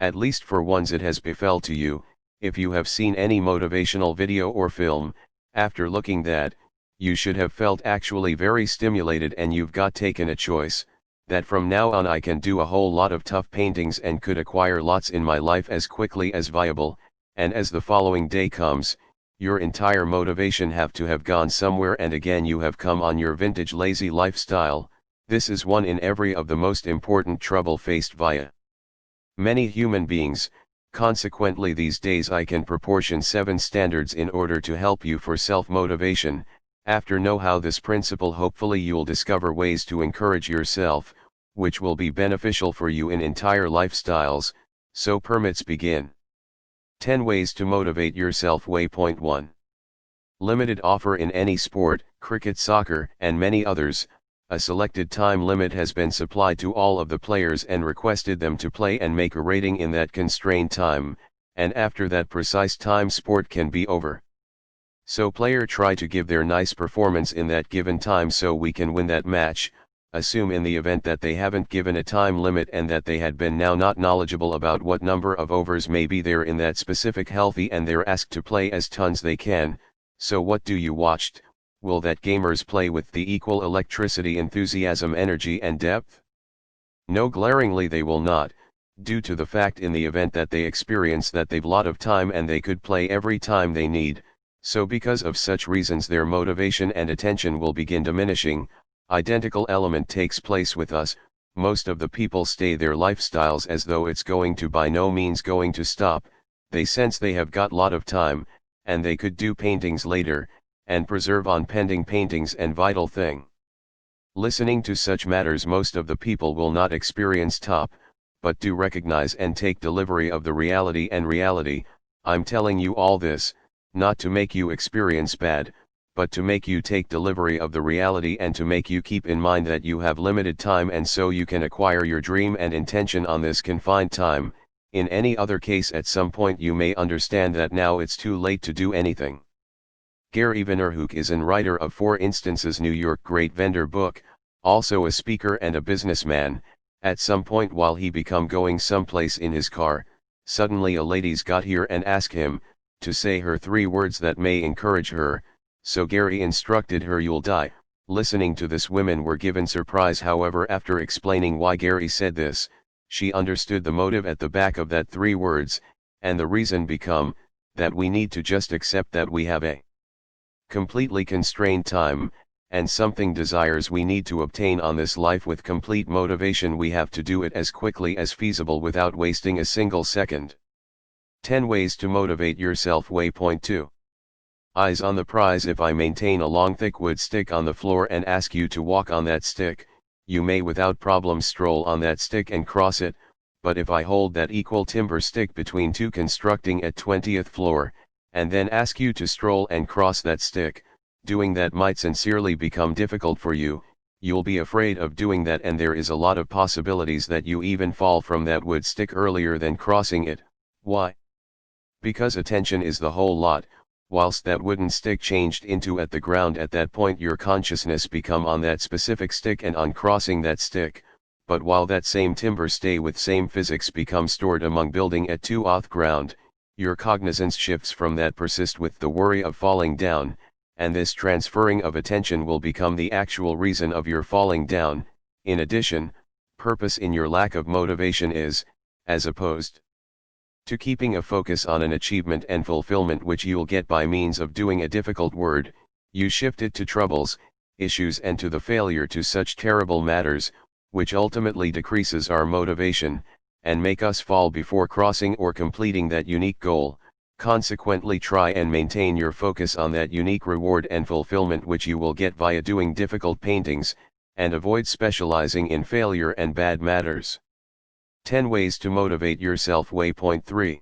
At least for once it has befell to you. If you have seen any motivational video or film, after looking that, you should have felt actually very stimulated, and you've got taken a choice, that from now on I can do a whole lot of tough paintings and could acquire lots in my life as quickly as viable, and as the following day comes, your entire motivation have to have gone somewhere, and again you have come on your vintage lazy lifestyle. This is one in every of the most important trouble faced via many human beings. Consequently, these days I can proportion 7 standards in order to help you for self-motivation. After know how this principle, hopefully you'll discover ways to encourage yourself, which will be beneficial for you in entire lifestyles. So permits begin. 10 ways to motivate yourself. Waypoint 1. Limited offer in any sport, cricket, soccer, and many others. A selected time limit has been supplied to all of the players and requested them to play and make a rating in that constrained time, and after that precise time sport can be over. So player try to give their nice performance in that given time so we can win that match. Assume in the event that they haven't given a time limit and that they had been now not knowledgeable about what number of overs may be there in that specific healthy, and they're asked to play as tons they can. So what do you watched? Will that gamers play with the equal electricity, enthusiasm, energy and depth? No, glaringly they will not, due to the fact in the event that they experience that they've lot of time and they could play every time they need. So because of such reasons their motivation and attention will begin diminishing. Identical element takes place with us. Most of the people stay their lifestyles as though it's going to by no means going to stop. They sense they have got lot of time, and they could do paintings later, and preserve on pending paintings and vital thing. Listening to such matters, most of the people will not experience top, but do recognize and take delivery of the reality. And reality, I'm telling you all this, not to make you experience bad, but to make you take delivery of the reality and to make you keep in mind that you have limited time, and so you can acquire your dream and intention on this confined time. In any other case at some point you may understand that now it's too late to do anything. Gary Vaynerchuk is an writer of 4 Instances New York Great Vendor book, also a speaker and a businessman. At some point while he become going someplace in his car, suddenly a lady's got here and ask him to say her 3 words that may encourage her. So Gary instructed her, "You'll die." Listening to this, women were given surprise. However, after explaining why Gary said this, she understood the motive at the back of that 3 words, and the reason become, that we need to just accept that we have a completely constrained time, and something desires we need to obtain on this life with complete motivation. We have to do it as quickly as feasible without wasting a single second. 10 ways to motivate yourself. Waypoint 2. Eyes on the prize. If I maintain a long thick wood stick on the floor and ask you to walk on that stick, you may without problem stroll on that stick and cross it, but if I hold that equal timber stick between 2 constructing at 20th floor, and then ask you to stroll and cross that stick, doing that might sincerely become difficult for you. You'll be afraid of doing that, and there is a lot of possibilities that you even fall from that wood stick earlier than crossing it. Why? Because attention is the whole lot. Whilst that wooden stick changed into at the ground, at that point your consciousness become on that specific stick and on crossing that stick, but while that same timber stay with same physics become stored among building at 2 off ground, your cognizance shifts from that persist with the worry of falling down, and this transferring of attention will become the actual reason of your falling down. In addition, purpose in your lack of motivation is, as opposed to keeping a focus on an achievement and fulfillment which you'll get by means of doing a difficult word, you shift it to troubles, issues and to the failure to such terrible matters, which ultimately decreases our motivation, and make us fall before crossing or completing that unique goal. Consequently, try and maintain your focus on that unique reward and fulfillment which you will get via doing difficult paintings, and avoid specializing in failure and bad matters. 10 ways to motivate yourself. Waypoint 3.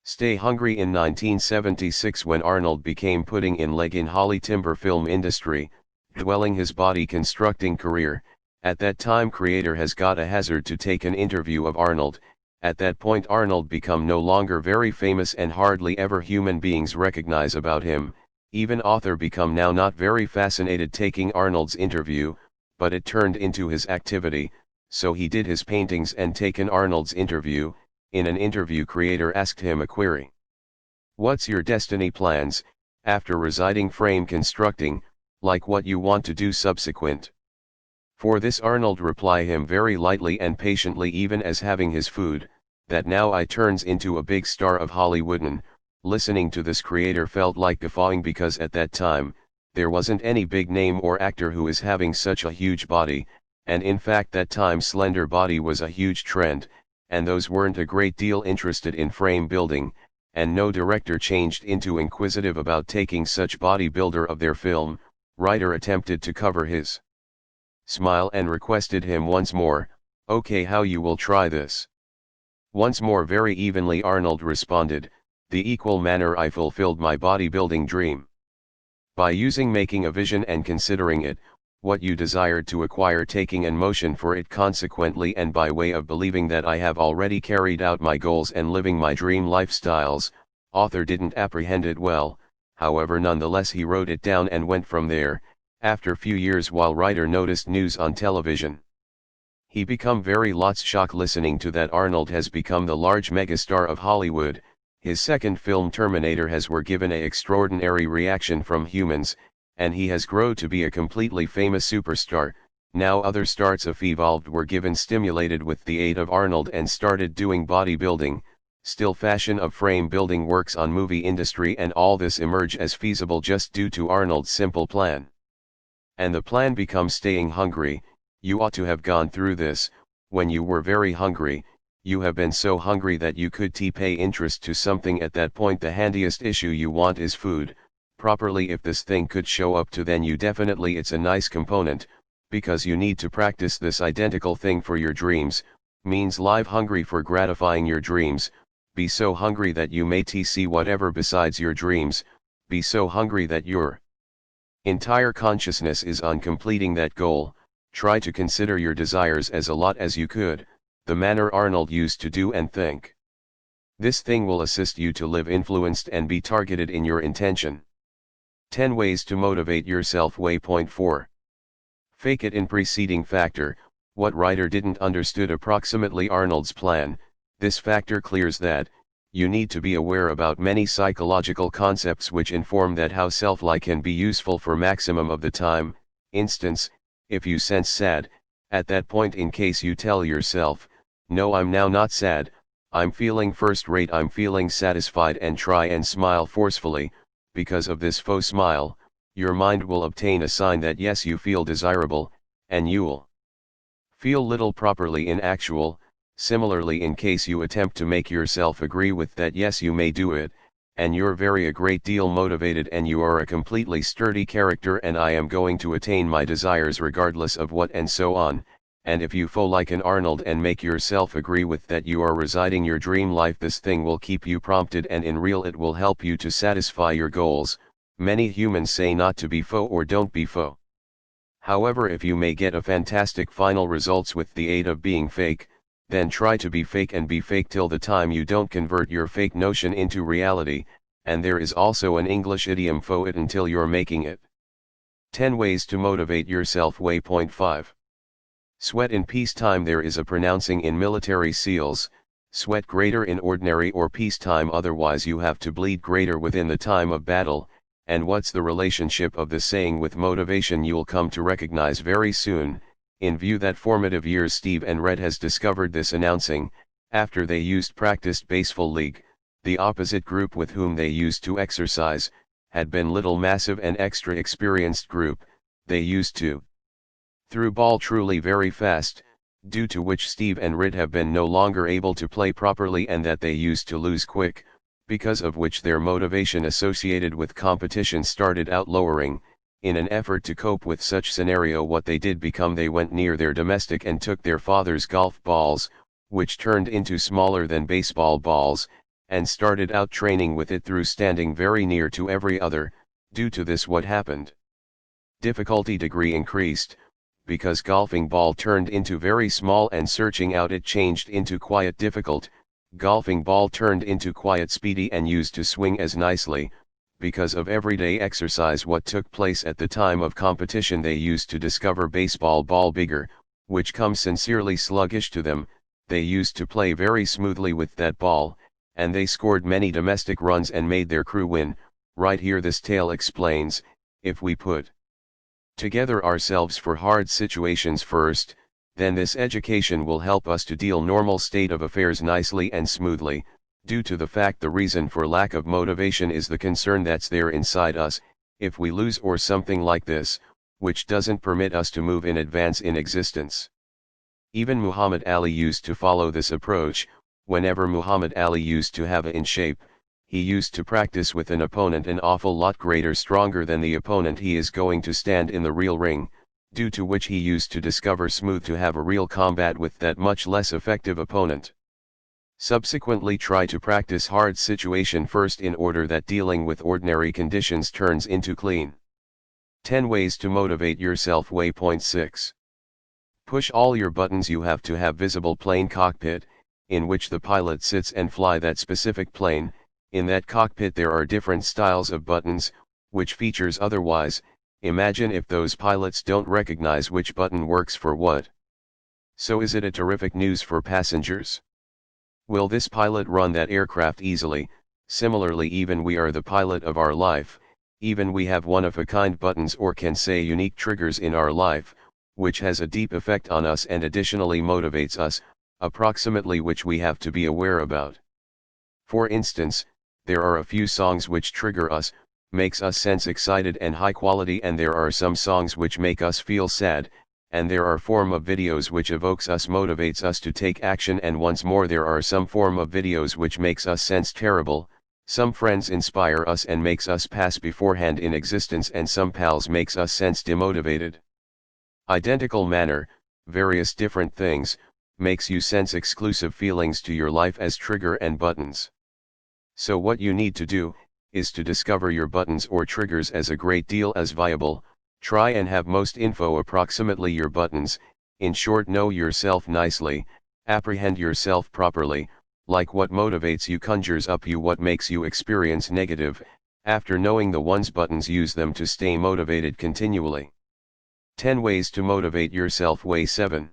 Stay hungry. In 1976, when Arnold became putting in leg in Holly timber film industry, dwelling his body constructing career, at that time creator has got a hazard to take an interview of Arnold. At that point Arnold become no longer very famous and hardly ever human beings recognize about him. Even author become now not very fascinated taking Arnold's interview, but it turned into his activity. So he did his paintings and taken Arnold's interview, In an interview, creator asked him a query. What's your destiny plans, after residing frame constructing, like what you want to do subsequent? For this Arnold reply him very lightly and patiently, even as having his food, that now I turns into a big star of Hollywoodin. Listening to this, creator felt like guffawing, because at that time, there wasn't any big name or actor who is having such a huge body, and in fact that time slender body was a huge trend, and those weren't a great deal interested in frame building, and no director changed into inquisitive about taking such bodybuilder of their film. Writer attempted to cover his smile and requested him once more, okay, how you will try this? Once more very evenly Arnold responded, the equal manner I fulfilled my bodybuilding dream. By using making a vision and considering it, what you desired to acquire, taking and motion for it consequently, and by way of believing that I have already carried out my goals and living my dream lifestyles, author didn't apprehend it well, however nonetheless he wrote it down and went from there. After few years, while writer noticed news on television, he become very lots shocked listening to that Arnold has become the large megastar of Hollywood. His second film Terminator has were given a extraordinary reaction from humans, and he has grown to be a completely famous superstar. Now other stars of evolved were given stimulated with the aid of Arnold and started doing bodybuilding. Still fashion of frame building works on movie industry, and all this emerge as feasible just due to Arnold's simple plan. And the plan becomes staying hungry. You ought to have gone through this. When you were very hungry, you have been so hungry that you could pay interest to something at that point. The handiest issue you want is food. Properly, if this thing could show up to, then you definitely it's a nice component, because you need to practice this identical thing for your dreams. Means live hungry for gratifying your dreams. Be so hungry that you may see whatever besides your dreams. Be so hungry that your entire consciousness is on completing that goal. Try to consider your desires as a lot as you could, the manner Arnold used to do and think. This thing will assist you to live influenced and be targeted in your intention. 10 ways to motivate yourself. Waypoint 4. Fake it. In preceding factor, what writer didn't understood approximately Arnold's plan. This factor clears that you need to be aware about many psychological concepts which inform that how self-like can be useful for maximum of the time. Instance, if you sense sad, at that point, in case you tell yourself, no, I'm now not sad, I'm feeling first rate, I'm feeling satisfied, and try and smile forcefully. Because of this faux smile, your mind will obtain a sign that yes, you feel desirable, and you'll feel little properly in actual. Similarly, in case you attempt to make yourself agree with that yes, you may do it, and you're very a great deal motivated, and you are a completely sturdy character, and I am going to attain my desires regardless of what, and so on. And if you faux like an Arnold and make yourself agree with that you are residing your dream life, this thing will keep you prompted, and in real it will help you to satisfy your goals. Many humans say not to be faux or don't be faux. However, if you may get a fantastic final results with the aid of being fake, then try to be fake, and be fake till the time you don't convert your fake notion into reality. And there is also an English idiom, faux it until you're making it. 10 ways to motivate yourself. Waypoint 5. Sweat in peacetime. There is a pronouncing in military SEALs, sweat greater in ordinary or peacetime, otherwise you have to bleed greater within the time of battle. And what's the relationship of the saying with motivation, you'll come to recognize very soon. In view that formative years, Steve and Red has discovered this, announcing, after they used practiced baseball league, the opposite group with whom they used to exercise, had been little massive and extra experienced group. They used to threw ball truly very fast, due to which Steve and Red have been no longer able to play properly, and that they used to lose quick, because of which their motivation associated with competition started out lowering. In an effort to cope with such scenario, what they did become, they went near their domestic and took their father's golf balls, which turned into smaller than baseball balls, and started out training with it through standing very near to every other. Due to this, what happened? Difficulty degree increased, because golfing ball turned into very small, and searching out it changed into quiet difficult. Golfing ball turned into quiet speedy and used to swing as nicely. Because of everyday exercise, what took place at the time of competition, they used to discover baseball ball bigger, which comes sincerely sluggish to them. they used to play very smoothly with that ball, and they scored many domestic runs and made their crew win. Right here this tale explains, if we put together ourselves for hard situations first, then this education will help us to deal normal state of affairs nicely and smoothly, due to the fact the reason for lack of motivation is the concern that's there inside us, if we lose or something like this, which doesn't permit us to move in advance in existence. Even Muhammad Ali used to follow this approach. Whenever Muhammad Ali used to have a in shape, he used to practice with an opponent an awful lot greater stronger than the opponent he is going to stand in the real ring, due to which he used to discover smooth to have a real combat with that much less effective opponent. Subsequently try to practice hard situation first in order that dealing with ordinary conditions turns into clean. 10 ways to motivate yourself. Waypoint 6. Push all your buttons. You have to have visible plane cockpit, in which the pilot sits and fly that specific plane. In that cockpit there are different styles of buttons, which features otherwise. Imagine if those pilots don't recognize which button works for what. So is it a terrific news for passengers? Will this pilot run that aircraft easily? Similarly, even we are the pilot of our life, even we have one-of-a-kind buttons or can say unique triggers in our life, which has a deep effect on us and additionally motivates us, approximately which we have to be aware about. For instance, there are a few songs which trigger us, makes us sense excited and high quality, and there are some songs which make us feel sad, and there are form of videos which evokes us, motivates us to take action, and once more there are some form of videos which makes us sense terrible, some friends inspire us and makes us pass beforehand in existence, and some pals makes us sense demotivated. Identical manner, various different things, makes you sense exclusive feelings to your life as trigger and buttons. So what you need to do, is to discover your buttons or triggers as a great deal as viable. Try and have most info approximately your buttons, in short know yourself nicely, apprehend yourself properly, like what motivates you conjures up you what makes you experience negative. After knowing the one's buttons, use them to stay motivated continually. 10 ways to motivate yourself. Way 7.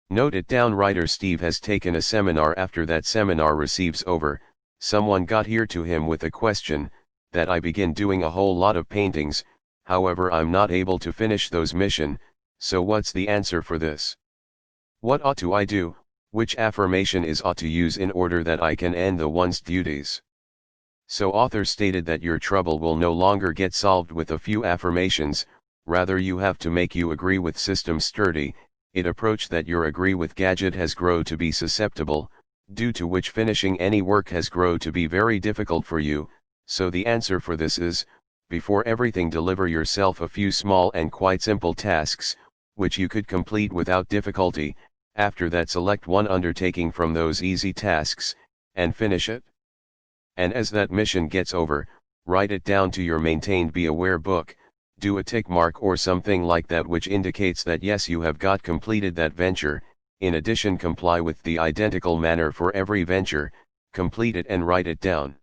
Note it down. Writer Steve has taken a seminar. After that seminar receives over, someone got here to him with a question, that I begin doing a whole lot of paintings, however I'm not able to finish those mission, so what's the answer for this? What ought to I do, which affirmation is ought to use in order that I can end the one's duties? So author stated that your trouble will no longer get solved with a few affirmations, rather you have to make you agree with system sturdy, it approach that your agree with gadget has grow to be susceptible, due to which finishing any work has grow to be very difficult for you. So the answer for this is, before everything deliver yourself a few small and quite simple tasks, which you could complete without difficulty. After that select one undertaking from those easy tasks, and finish it. And as that mission gets over, write it down to your maintained Be Aware book, do a tick mark or something like that which indicates that yes you have got completed that venture. In addition, comply with the identical manner for every venture, complete it and write it down.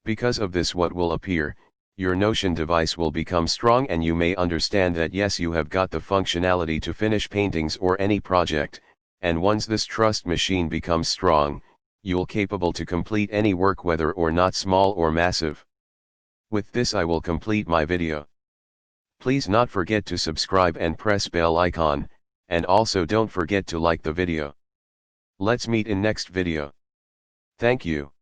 Because of this what will appear, your Notion device will become strong and you may understand that yes you have got the functionality to finish paintings or any project, and once this trust machine becomes strong, you'll capable to complete any work whether or not small or massive. With this I will complete my video. Please not forget to subscribe and press bell icon, and also don't forget to like the video. Let's meet in next video. Thank you.